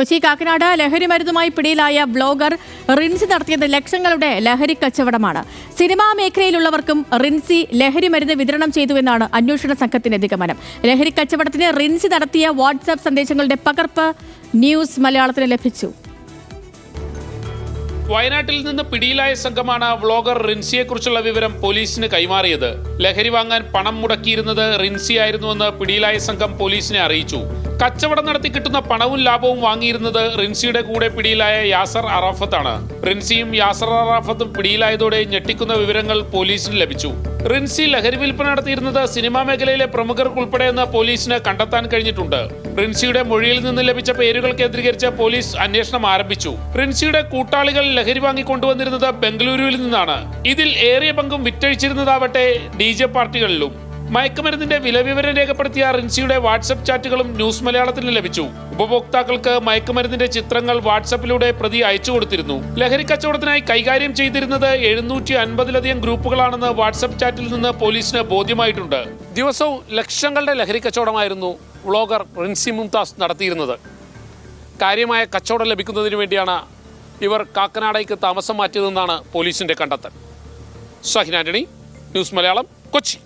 കൊച്ചി കാക്കനാട് ലഹരി മരുന്നുമായി പിടിയിലായ ബ്ലോഗർ റിൻസി നടത്തിയത് ലക്ഷങ്ങളുടെ ലഹരി കച്ചവടമാണ്. സിനിമാ മേഖലയിലുള്ളവർക്കും റിൻസി ലഹരി മരുന്ന് വിതരണം ചെയ്തുവെന്നാണ് അന്വേഷണ സംഘത്തിന്റെ നിഗമനം. ലഹരി കച്ചവടത്തിന് റിൻസി നടത്തിയ വാട്സാപ്പ് സന്ദേശങ്ങളുടെ പകർപ്പ് ന്യൂസ് മലയാളത്തിന് ലഭിച്ചു. വയനാട്ടിൽ നിന്ന് പിടിയിലായ സംഘമാണ് വ്ളോഗർ റിൻസിയെക്കുറിച്ചുള്ള വിവരം പോലീസിന് കൈമാറിയത്. ലഹരി വാങ്ങാൻ പണം മുടക്കിയിരുന്നത് റിൻസിയായിരുന്നുവെന്ന് പിടിയിലായ സംഘം പോലീസിനെ അറിയിച്ചു. കച്ചവടം നടത്തി കിട്ടുന്ന പണവും ലാഭവും വാങ്ങിയിരുന്നത് റിൻസിയുടെ കൂടെ പിടിയിലായ യാസർ അറാഫത്താണ്. റിൻസിയും യാസർ അറാഫത്തും പിടിയിലായതോടെ ഞെട്ടിക്കുന്ന വിവരങ്ങൾ പോലീസിന് ലഭിച്ചു. റിൻസി ലഹരി വിൽപ്പന നടത്തിയിരുന്നത് സിനിമാ മേഖലയിലെ പ്രമുഖർക്കുൾപ്പെടെയെന്ന് പോലീസിന് കണ്ടെത്താൻ കഴിഞ്ഞിട്ടുണ്ട്. റിൻസിയുടെ മൊഴിയിൽ നിന്ന് ലഭിച്ച പേരുകൾ കേന്ദ്രീകരിച്ച് പോലീസ് അന്വേഷണം ആരംഭിച്ചു. റിൻസിയുടെ കൂട്ടാളികൾ ലഹരി വാങ്ങിക്കൊണ്ടുവന്നിരുന്നത് ബംഗളൂരുവിൽ നിന്നാണ്. ഇതിൽ ഏറിയ പങ്കും വിറ്റഴിച്ചിരുന്നതാവട്ടെ DJ പാർട്ടികളിലും. മയക്കുമരുന്നിന്റെ വിലവിവരം രേഖപ്പെടുത്തിയ റിൻസിയുടെ വാട്സപ്പ് ചാറ്റുകളും ന്യൂസ് മലയാളത്തിന് ലഭിച്ചു. ഉപഭോക്താക്കൾക്ക് മയക്കുമരുന്നിന്റെ ചിത്രങ്ങൾ വാട്സപ്പിലൂടെ പ്രതി അയച്ചു കൊടുത്തിരുന്നു. ലഹരി കച്ചവടത്തിനായി കൈകാര്യം ചെയ്തിരുന്നത് 750-ലധികം ഗ്രൂപ്പുകളാണെന്ന് വാട്സപ്പ് ചാറ്റിൽ നിന്ന് പോലീസിന് ബോധ്യമായിട്ടുണ്ട്. ദിവസവും ലക്ഷങ്ങളുടെ ലഹരി കച്ചവടമായിരുന്നു വ്ളോഗർ റിൻസി മുംതാസ് നടത്തിയിരുന്നത്. കാര്യമായ കച്ചവടം ലഭിക്കുന്നതിന് വേണ്ടിയാണ് ഇവർ കാക്കനാടേക്ക് താമസം മാറ്റിയതെന്നാണ് പോലീസിന്റെ കണ്ടെത്തൽ. ഷാഹിൻ ആന്റണി, ന്യൂസ് മലയാളം, കൊച്ചി.